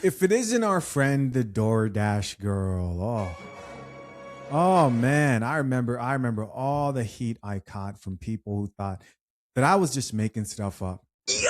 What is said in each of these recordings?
If it isn't our friend, the DoorDash girl, oh man, I remember all the heat I caught from people who thought that I was just making stuff up. Yo!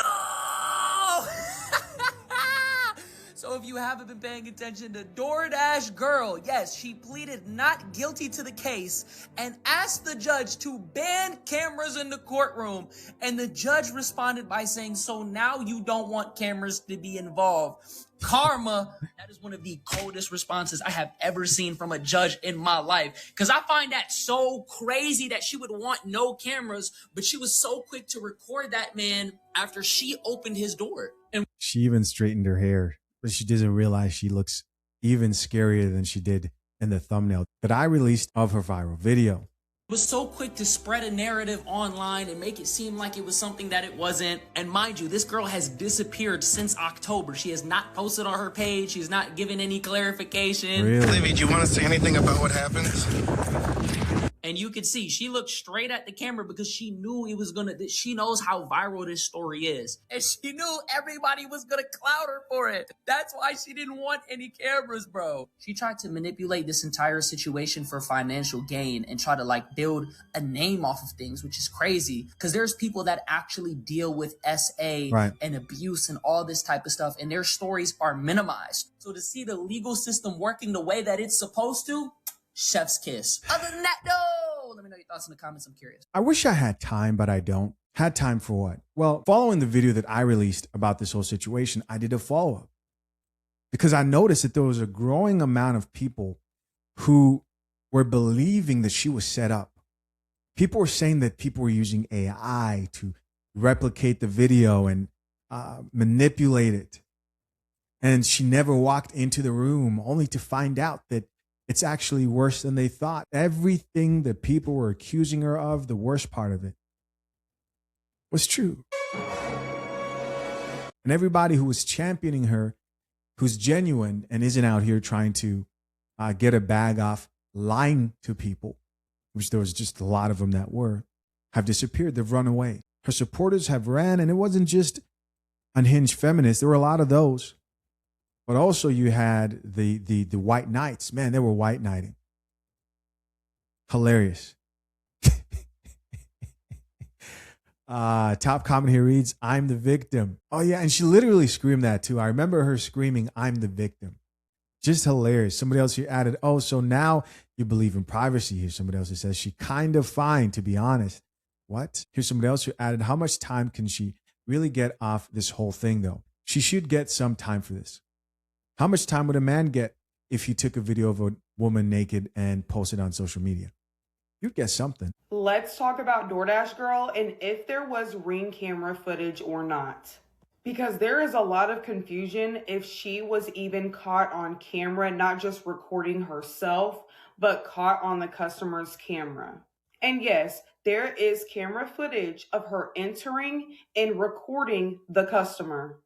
So if you haven't been paying attention, to DoorDash girl, yes, she pleaded not guilty to the case and asked the judge to ban cameras in the courtroom. And the judge responded by saying, so now you don't want cameras to be involved. Karma, that is one of the coldest responses I have ever seen from a judge in my life. Because I find that so crazy that she would want no cameras, but she was so quick to record that man after she opened his door. And she even straightened her hair, but she doesn't realize she looks even scarier than she did in the thumbnail that I released of her viral video. Was so quick to spread a narrative online and make it seem like it was something that it wasn't. And mind you, this girl has disappeared since October. She has not posted on her page. She's not given any clarification. Really? Livy, do you want to say anything about what happened? And you could see she looked straight at the camera because she knew it was she knows how viral this story is. And she knew everybody was gonna clout her for it. That's why she didn't want any cameras, bro. She tried to manipulate this entire situation for financial gain and try to build a name off of things, which is crazy because there's people that actually deal with SA and abuse and all this type of stuff, and their stories are minimized. So to see the legal system working the way that it's supposed to, chef's kiss. Other than that, though, let me know your thoughts in the comments. I'm curious. I wish I had time, but I don't. Had time for what? Well, following the video that I released about this whole situation, I did a follow-up because I noticed that there was a growing amount of people who were believing that she was set up. People were saying that people were using AI to replicate the video and manipulate it. And she never walked into the room only to find out that it's actually worse than they thought. Everything that people were accusing her of, the worst part of it, was true. And everybody who was championing her, who's genuine and isn't out here trying to get a bag off lying to people, which there was just a lot of them that were, have disappeared. They've run away. Her supporters have ran, and it wasn't just unhinged feminists. There were a lot of those. But also you had the white knights. Man, they were white knighting. Hilarious. Top comment here reads, I'm the victim. Oh yeah, and she literally screamed that too. I remember her screaming, I'm the victim. Just hilarious. Somebody else here added, oh, so now you believe in privacy. Here's somebody else who says, she kind of fine, to be honest. What? Here's somebody else who added, how much time can she really get off this whole thing though? She should get some time for this. How much time would a man get if he took a video of a woman naked and posted on social media? You'd get something. Let's talk about DoorDash girl and if there was Ring camera footage or not. Because there is a lot of confusion if she was even caught on camera, not just recording herself, but caught on the customer's camera. And yes, there is camera footage of her entering and recording the customer.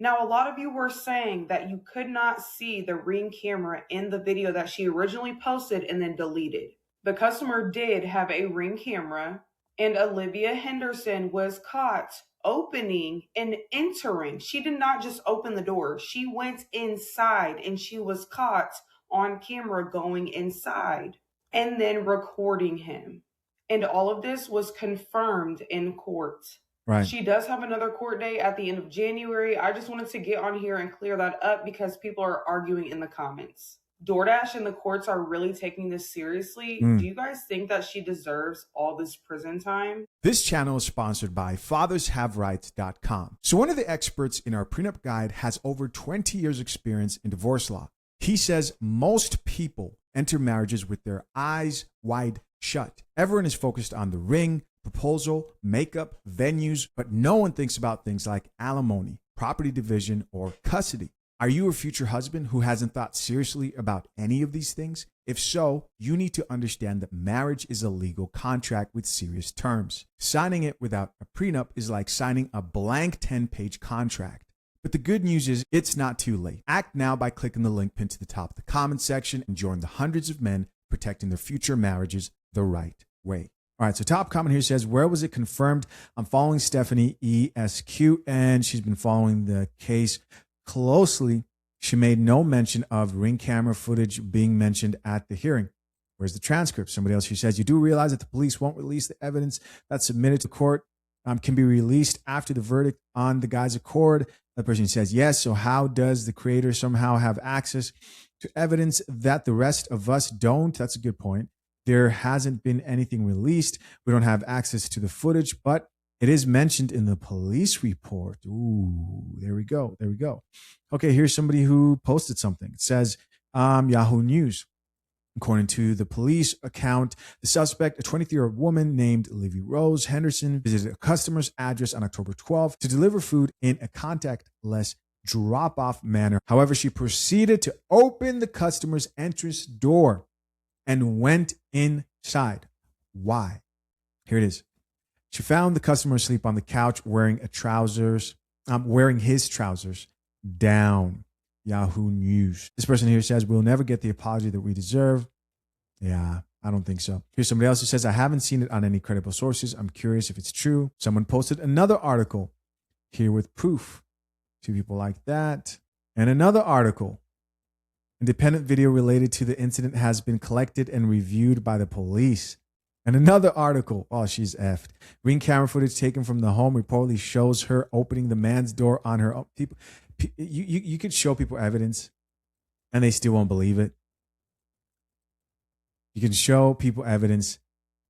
Now, a lot of you were saying that you could not see the Ring camera in the video that she originally posted and then deleted. The customer did have a Ring camera, and Olivia Henderson was caught opening and entering. She did not just open the door. She went inside and she was caught on camera going inside and then recording him. And all of this was confirmed in court. Right. She does have another court date at the end of January. I just wanted to get on here and clear that up because people are arguing in the comments. DoorDash and the courts are really taking this seriously. Do you guys think that she deserves all this prison time? This channel is sponsored by FathersHaveRights.com. So one of the experts in our prenup guide has over 20 years experience in divorce law. He says most people enter marriages with their eyes wide shut. Everyone is focused on the ring, proposal, makeup, venues, but no one thinks about things like alimony, property division, or custody. Are you a future husband who hasn't thought seriously about any of these things? If so, you need to understand that marriage is a legal contract with serious terms. Signing it without a prenup is like signing a blank 10-page contract. But the good news is it's not too late. Act now by clicking the link pinned to the top of the comment section and join the hundreds of men protecting their future marriages the right way. All right, so top comment here says, where was it confirmed? I'm following Stephanie ESQ, and she's been following the case closely. She made no mention of Ring camera footage being mentioned at the hearing. Where's the transcript? Somebody else who says, you do realize that the police won't release the evidence that's submitted to court can be released after the verdict on the guy's accord. That person says, yes. So how does the creator somehow have access to evidence that the rest of us don't? That's a good point. There hasn't been anything released. We don't have access to the footage, but it is mentioned in the police report. Ooh, there we go. There we go. Okay, here's somebody who posted something. It says, Yahoo News. According to the police account, the suspect, a 23-year-old woman named Olivia Rose Henderson, visited a customer's address on October 12th to deliver food in a contactless drop-off manner. However, she proceeded to open the customer's entrance door and went inside. Why? Here it is. She found the customer asleep on the couch wearing his trousers down. Yahoo News. This person here says, we'll never get the apology that we deserve. Yeah, I don't think so. Here's somebody else who says, I haven't seen it on any credible sources. I'm curious if it's true. Someone posted another article here with proof. Two people like that. And another article. Independent video related to the incident has been collected and reviewed by the police. And another article. Oh, she's effed. Ring camera footage taken from the home reportedly shows her opening the man's door on her own. People. You could show people evidence and they still won't believe it. You can show people evidence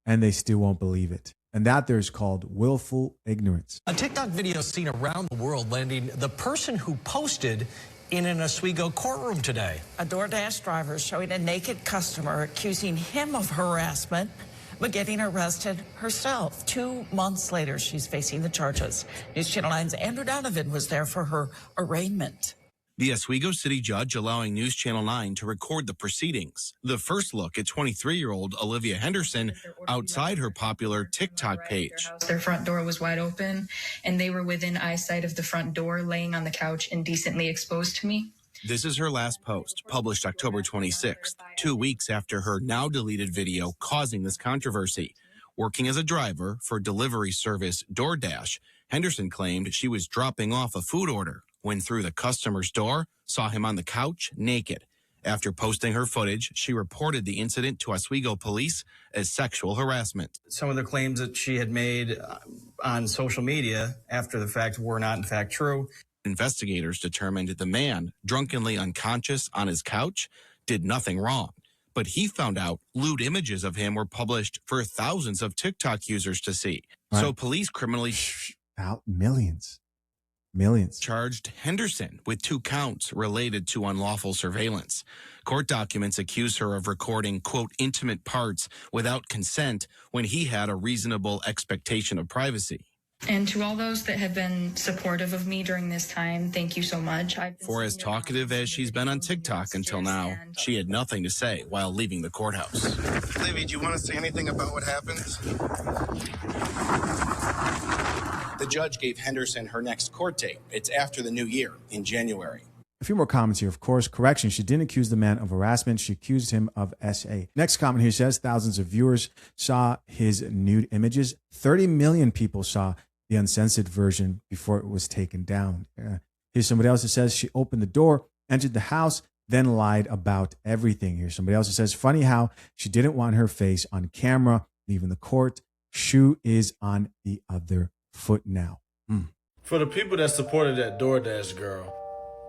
and they still won't believe it. And that there's called willful ignorance. A TikTok video seen around the world landing the person who posted in an Oswego courtroom today. A DoorDash driver showing a naked customer accusing him of harassment, but getting arrested herself. 2 months later, she's facing the charges. News Channel 9's Andrew Donovan was there for her arraignment. The Oswego City judge allowing News Channel 9 to record the proceedings. The first look at 23-year-old Olivia Henderson outside her popular TikTok page. Their front door was wide open, and they were within eyesight of the front door, laying on the couch indecently exposed to me. This is her last post, published October 26th, 2 weeks after her now-deleted video causing this controversy. Working as a driver for delivery service DoorDash, Henderson claimed she was dropping off a food order when through the customer's door, saw him on the couch naked. After posting her footage, she reported the incident to Oswego police as sexual harassment. Some of the claims that she had made on social media after the fact were not in fact true. Investigators determined the man, drunkenly unconscious on his couch, did nothing wrong. But he found out lewd images of him were published for thousands of TikTok users to see. Right. So police criminally Millions. Charged Henderson with 2 counts related to unlawful surveillance. Court documents accuse her of recording, quote, intimate parts without consent when he had a reasonable expectation of privacy. And to all those that have been supportive of me during this time, thank you so much. For as talkative as she's been on TikTok until now, she had nothing to say while leaving the courthouse. Livy, do you want to say anything about what happened? The judge gave Henderson her next court date. It's after the new year, in January. A few more comments here, of course. Correction, she didn't accuse the man of harassment. She accused him of SA. Next comment here says, thousands of viewers saw his nude images. 30 million people saw the uncensored version before it was taken down. Here's somebody else that says she opened the door, entered the house, then lied about everything. Here's somebody else that says, funny how she didn't want her face on camera, leaving the court. Shoe is on the other foot now. For the people that supported that DoorDash girl,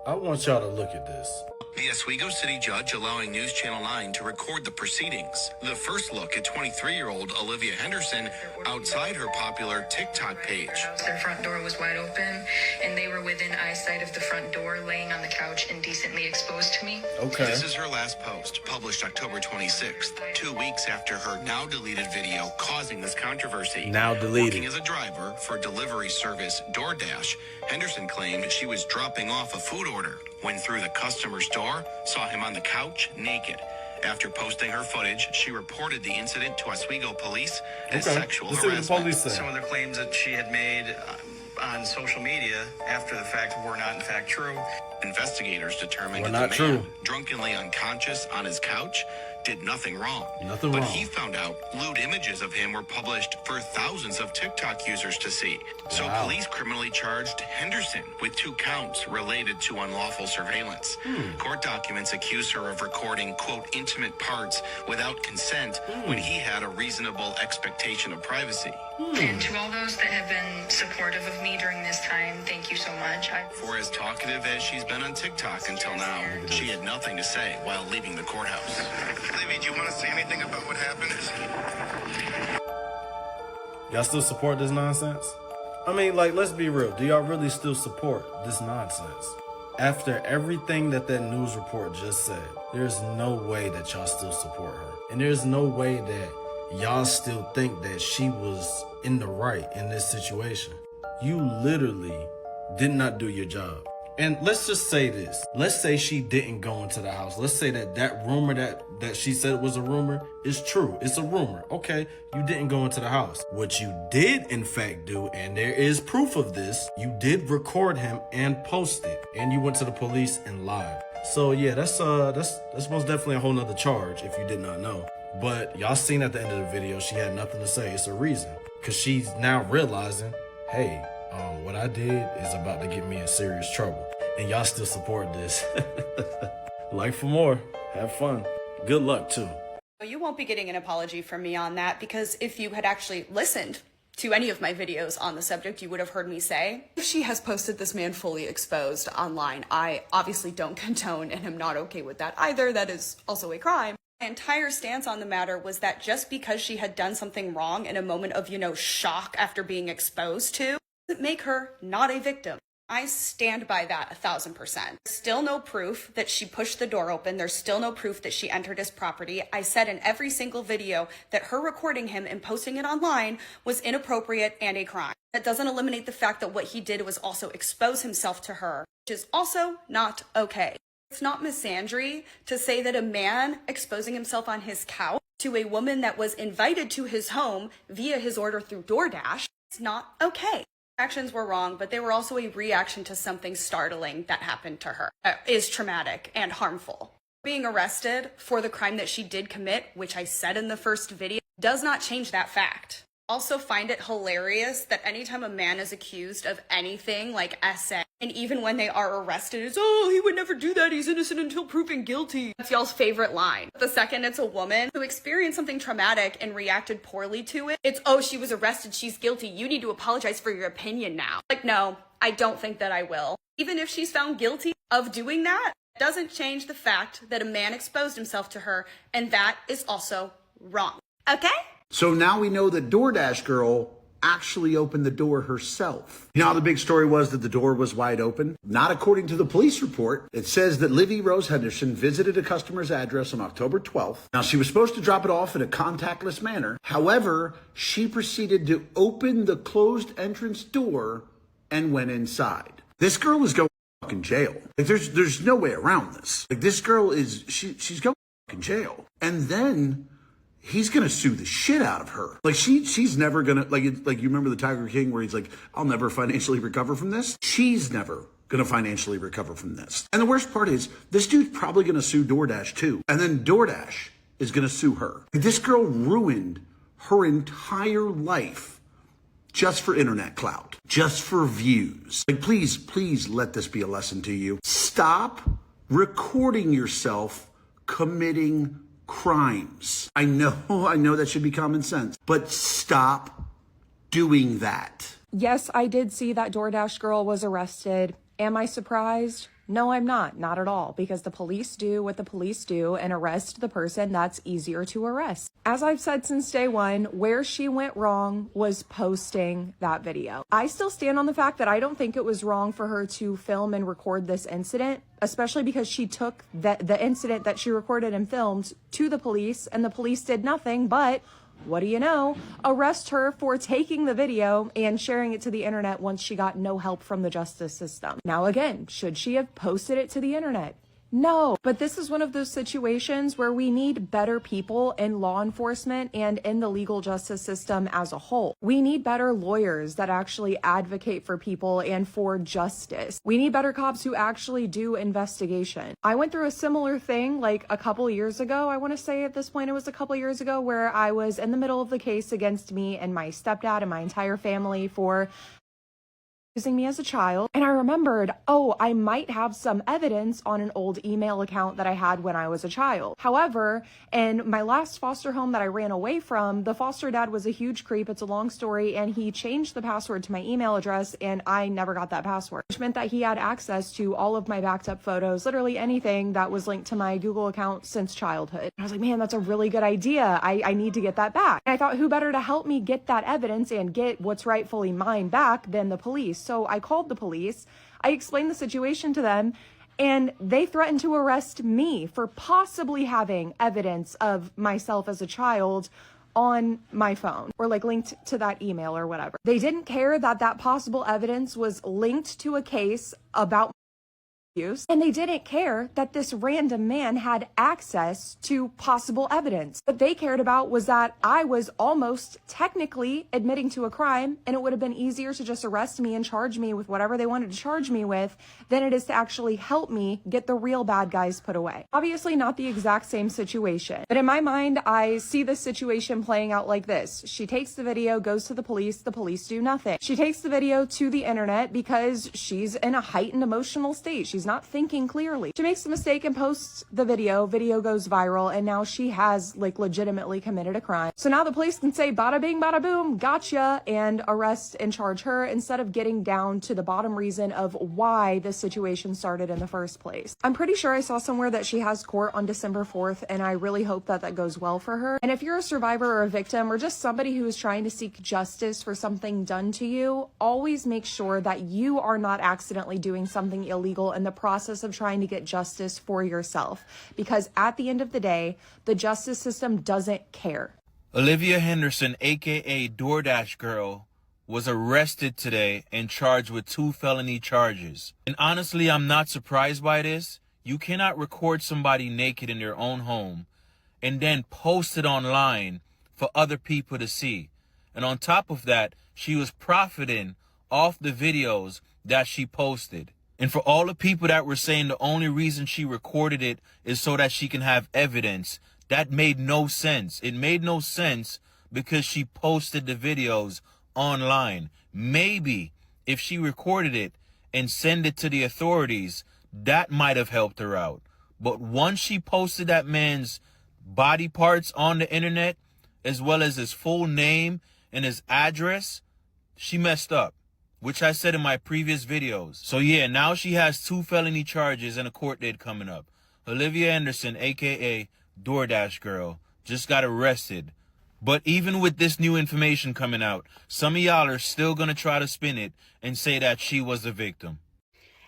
I want y'all to look at this. The Oswego City judge allowing News Channel 9 to record the proceedings. The first look at 23-year-old Olivia Henderson outside her popular TikTok page. Their front door was wide open, and they were within eyesight of the front door, laying on the couch indecently exposed to me. Okay. This is her last post, published October 26th, 2 weeks after her now-deleted video causing this controversy. Now deleted. Working as a driver for delivery service DoorDash, Henderson claimed she was dropping off a food order when through the customer's door, saw him on the couch naked. After posting her footage, she reported the incident to Oswego police as sexual harassment. Some of the claims that she had made on social media after the fact were not in fact true. Investigators determined Were the not man, true. drunkenly unconscious on his couch, did nothing wrong. Nothing but wrong. he found out lewd images of him were published for thousands of TikTok users to see. So Wow. police criminally charged Henderson with 2 counts related to unlawful surveillance. Court documents accuse her of recording, quote, intimate parts without consent when he had a reasonable expectation of privacy. And to all those that have been supportive of me during this time, thank you so much. For as talkative as she's been on TikTok until now, she had nothing to say while leaving the courthouse. Livy, do you want to say anything about what happened? Y'all still support this nonsense? I mean, like, let's be real. Do y'all really still support this nonsense? After everything that news report just said, there's no way that y'all still support her. And there's no way that y'all still think that she was in the right in this situation. You literally did not do your job. And let's just say this. Let's say she didn't go into the house. Let's say that rumor that she said was a rumor is true. It's a rumor. Okay, you didn't go into the house. What you did in fact do, and there is proof of this, you did record him and post it. And you went to the police and lied. So yeah, that's most definitely a whole nother charge if you did not know. But y'all seen at the end of the video, she had nothing to say. It's a reason. Cause she's now realizing, hey, what I did is about to get me in serious trouble. And y'all still support this. Like for more. Have fun. Good luck too. You won't be getting an apology from me on that, because if you had actually listened to any of my videos on the subject, you would have heard me say, if she has posted this man fully exposed online, I obviously don't condone and am not okay with that either. That is also a crime. My entire stance on the matter was that just because she had done something wrong in a moment of, shock after being exposed to, doesn't make her not a victim. I stand by that 1,000%. There's still no proof that she pushed the door open. There's still no proof that she entered his property. I said in every single video that her recording him and posting it online was inappropriate and a crime. That doesn't eliminate the fact that what he did was also expose himself to her, which is also not okay. It's not misandry to say that a man exposing himself on his couch to a woman that was invited to his home via his order through DoorDash is not okay. Actions were wrong, but they were also a reaction to something startling that happened to her. Is traumatic and harmful. Being arrested for the crime that she did commit, which I said in the first video, does not change that fact. Also find it hilarious that anytime a man is accused of anything like SA, and even when they are arrested, it's, oh, he would never do that, he's innocent until proven guilty. That's y'all's favorite line. The second it's a woman who experienced something traumatic and reacted poorly to it, it's, oh, she was arrested, she's guilty, you need to apologize for your opinion now. Like, no, I don't think that I will. Even if she's found guilty of doing that, it doesn't change the fact that a man exposed himself to her, and that is also wrong. Okay? So now we know that DoorDash girl actually opened the door herself. You know how the big story was that the door was wide open? Not according to the police report. It says that Livy Rose Henderson visited a customer's address on October 12th. Now, she was supposed to drop it off in a contactless manner. However, she proceeded to open the closed entrance door and went inside. This girl is going to fucking jail. Like, there's no way around this. Like, this girl is, she's going to fucking jail. And then he's gonna sue the shit out of her. Like she's never gonna, like you remember the Tiger King where he's like, I'll never financially recover from this. She's never gonna financially recover from this. And the worst part is this dude's probably gonna sue DoorDash too. And then DoorDash is gonna sue her. This girl ruined her entire life just for internet clout, just for views. Like, please let this be a lesson to you. Stop recording yourself committing crimes. I know that should be common sense, but stop doing that. Yes, I did see that DoorDash girl was arrested. Am I surprised? No, I'm not at all, because the police do what the police do and arrest the person that's easier to arrest. As I've said since day one, where she went wrong was posting that video. I still stand on the fact that I don't think it was wrong for her to film and record this incident, especially because she took the incident that she recorded and filmed to the police, and the police did nothing but, what do you know, arrest her for taking the video and sharing it to the internet once she got no help from the justice system. Now again, should she have posted it to the internet? No, but this is one of those situations where we need better people in law enforcement and in the legal justice system as a whole. We need better lawyers that actually advocate for people and for justice. We need better cops who actually do investigation. I went through a similar thing like a couple years ago. I want to say at this point it was a couple years ago, where I was in the middle of the case against me and my stepdad and my entire family for using me as a child. And I remembered, oh, I might have some evidence on an old email account that I had when I was a child. However, in my last foster home that I ran away from, the foster dad was a huge creep. It's a long story. And he changed the password to my email address and I never got that password, which meant that he had access to all of my backed up photos, literally anything that was linked to my Google account since childhood. I was like, man, that's a really good idea. I need to get that back. And I thought, who better to help me get that evidence and get what's rightfully mine back than the police? So I called the police, I explained the situation to them, and they threatened to arrest me for possibly having evidence of myself as a child on my phone or like linked to that email or whatever. They didn't care that that possible evidence was linked to a case about use, and they didn't care that this random man had access to possible evidence. What they cared about was that I was almost technically admitting to a crime, and it would have been easier to just arrest me and charge me with whatever they wanted to charge me with than it is to actually help me get the real bad guys put away. Obviously not the exact same situation, but in my mind, I see this situation playing out like this. She takes the video, goes to the police do nothing. She takes the video to the internet because she's in a heightened emotional state. She's not thinking clearly. She makes a mistake and posts the video goes viral, and now she has like legitimately committed a crime. So now the police can say bada bing bada boom, gotcha, and arrest and charge her instead of getting down to the bottom reason of why this situation started in the first place. I'm pretty sure I saw somewhere that she has court on December 4th, and I really hope that that goes well for her. And if you're a survivor or a victim or just somebody who is trying to seek justice for something done to you, always make sure that you are not accidentally doing something illegal in the process of trying to get justice for yourself, because at the end of the day, the justice system doesn't care. Olivia Henderson, aka DoorDash Girl, was arrested today and charged with 2 felony charges. And honestly, I'm not surprised by this. You cannot record somebody naked in their own home and then post it online for other people to see. And on top of that, she was profiting off the videos that she posted. And for all the people that were saying the only reason she recorded it is so that she can have evidence, that made no sense. It made no sense because she posted the videos online. Maybe if she recorded it and sent it to the authorities, that might have helped her out. But once she posted that man's body parts on the internet, as well as his full name and his address, she messed up, which I said in my previous videos. So yeah, now she has 2 felony charges and a court date coming up. Olivia Anderson, aka DoorDash Girl, just got arrested. But even with this new information coming out, some of y'all are still gonna try to spin it and say that she was the victim.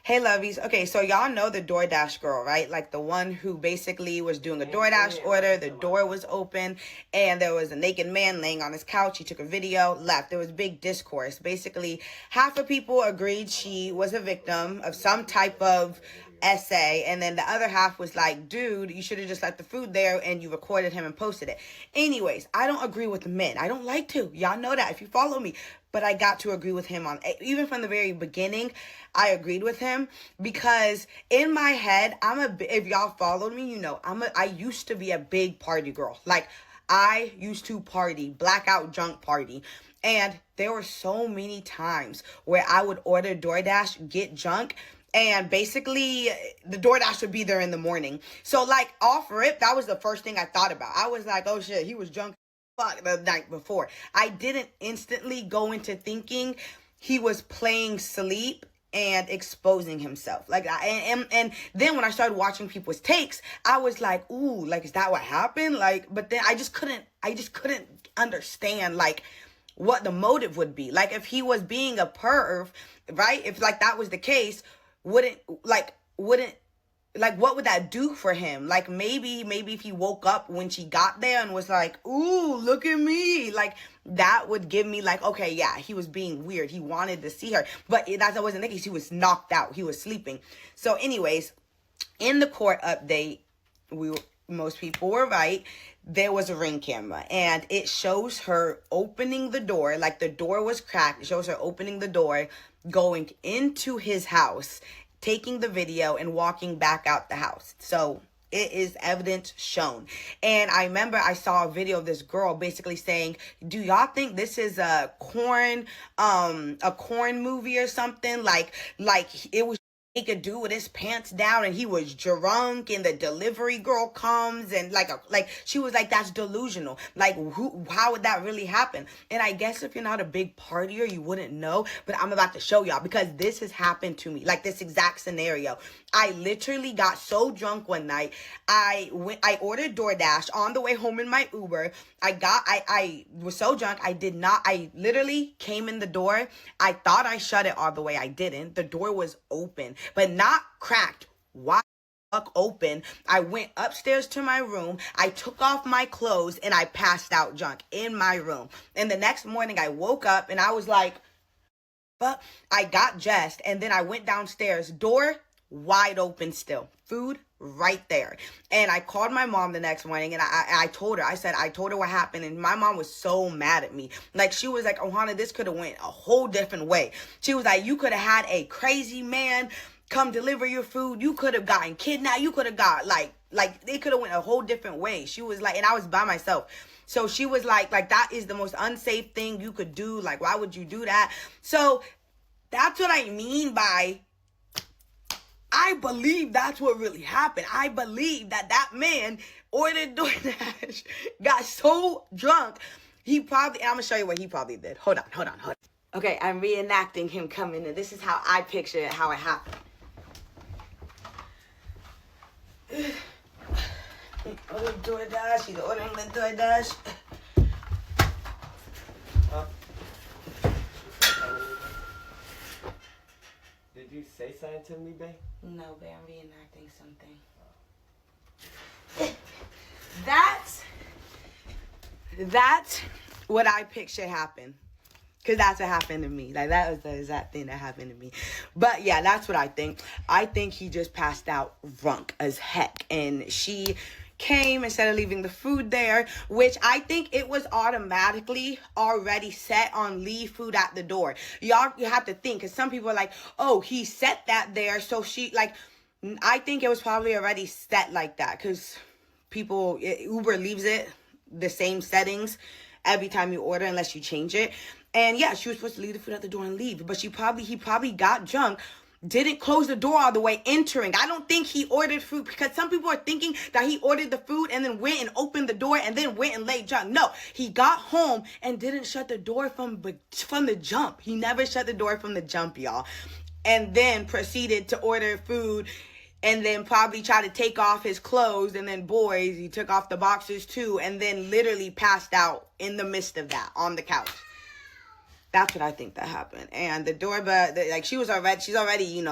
Hey, lovies. Okay, so y'all know the DoorDash girl, right? Like the one who basically was doing a DoorDash order. The door was open and there was a naked man laying on his couch. He took a video, left. There was big discourse. Basically, half of people agreed she was a victim of some type of essay, and then the other half was like, dude, you should have just left the food there and you recorded him and posted it. Anyways, I don't agree with the men. I don't like to. Y'all know that if you follow me. But I got to agree with him on, even from the very beginning, I agreed with him because in my head, if y'all followed me, you know, I used to be a big party girl. Like I used to party, blackout drunk party. And there were so many times where I would order DoorDash, get drunk, and basically the DoorDash would be there in the morning. So like off rip, that was the first thing I thought about. I was like, oh shit, he was drunk the night before. I didn't instantly go into thinking he was playing sleep and exposing himself. Like, and then when I started watching people's takes, I was like, ooh, like, is that what happened? Like, but then I just couldn't understand like what the motive would be. Like if he was being a perv, right? If like that was the case, what would that do for him? Like maybe if he woke up when she got there and was like, ooh, look at me. Like that would give me like, okay, yeah, he was being weird. He wanted to see her, but that wasn't the case. He was knocked out. He was sleeping. So anyways, In the court update, most people were right. There was a Ring camera, and it shows her opening the door, like the door was cracked. It shows her opening the door, going into his house, taking the video, and walking back out the house. So it is evidence shown. And I remember I saw a video of this girl basically saying, do y'all think this is a corn movie or something? Like it was he could do with his pants down and he was drunk and the delivery girl comes and like she was like, that's delusional. Like how would that really happen? And I guess if you're not a big partier, you wouldn't know, but I'm about to show y'all because this has happened to me, like this exact scenario. I literally got so drunk one night. I ordered DoorDash on the way home in my Uber. I was so drunk. I literally came in the door. I thought I shut it all the way. I didn't. The door was open, but not cracked. Wide open. I went upstairs to my room. I took off my clothes and I passed out drunk in my room. And the next morning I woke up and I was like, but I got dressed and then I went downstairs. Door wide open still. Food right there. And I called my mom the next morning and I told her what happened. And my mom was so mad at me. Like, she was like, Ohana, this could have went a whole different way. She was like, you could have had a crazy man come deliver your food. You could have gotten kidnapped. You could have got like it could have went a whole different way. She was like, and I was by myself. So she was like that is the most unsafe thing you could do. Like, why would you do that? So that's what I mean by I believe that's what really happened. I believe that man ordered DoorDash, got so drunk, I'm going to show you what he probably did. Hold on. Okay, I'm reenacting him coming in. This is how I picture it, how it happened. He ordered DoorDash, he's ordering the DoorDash. Did you say something to me, babe? No, babe, I'm reenacting something. That's what I picture happened. Because that's what happened to me. Like, that was the exact thing that happened to me. But, yeah, that's what I think. I think he just passed out drunk as heck. And she came instead of leaving the food there, which I think it was automatically already set on leave food at the door. You have to think, because some people are like, oh, he set that there, so she, like, I think it was probably already set like that, because Uber leaves it the same settings every time you order unless you change it. And yeah, she was supposed to leave the food at the door and leave, but he probably got drunk, didn't close the door all the way, entering. I don't think he ordered food, because some people are thinking that he ordered the food and then went and opened the door and then went and laid drunk. No, he got home and didn't shut the door from the jump. He never shut the door from the jump, y'all. And then proceeded to order food and then probably try to take off his clothes. And then, boys, he took off the boxers too, and then literally passed out in the midst of that on the couch. That's what I think that happened. And the doorbell, she's already,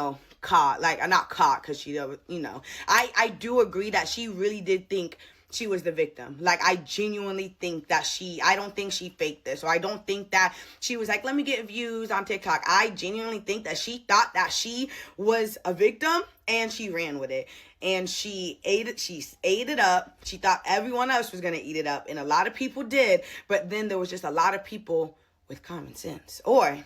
caught. Like, not caught, because she, I do agree that she really did think she was the victim. Like, I genuinely think that I don't think she faked this. Or I don't think that she was like, let me get views on TikTok. I genuinely think that she thought that she was a victim and she ran with it. And she ate it up. She thought everyone else was going to eat it up. And a lot of people did. But then there was just a lot of people with common sense, or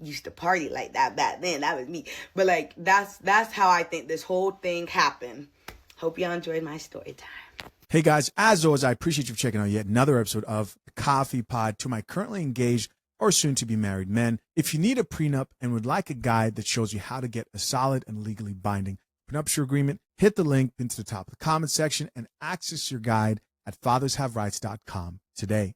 used to party like that back then. That was me. But like, that's how I think this whole thing happened. Hope y'all enjoyed my story time. Hey guys, as always, I appreciate you checking out yet another episode of the Coffee Pod. To my currently engaged or soon to be married men, if you need a prenup and would like a guide that shows you how to get a solid and legally binding prenuptial agreement, hit the link into the top of the comment section and access your guide at fathershaverights.com today.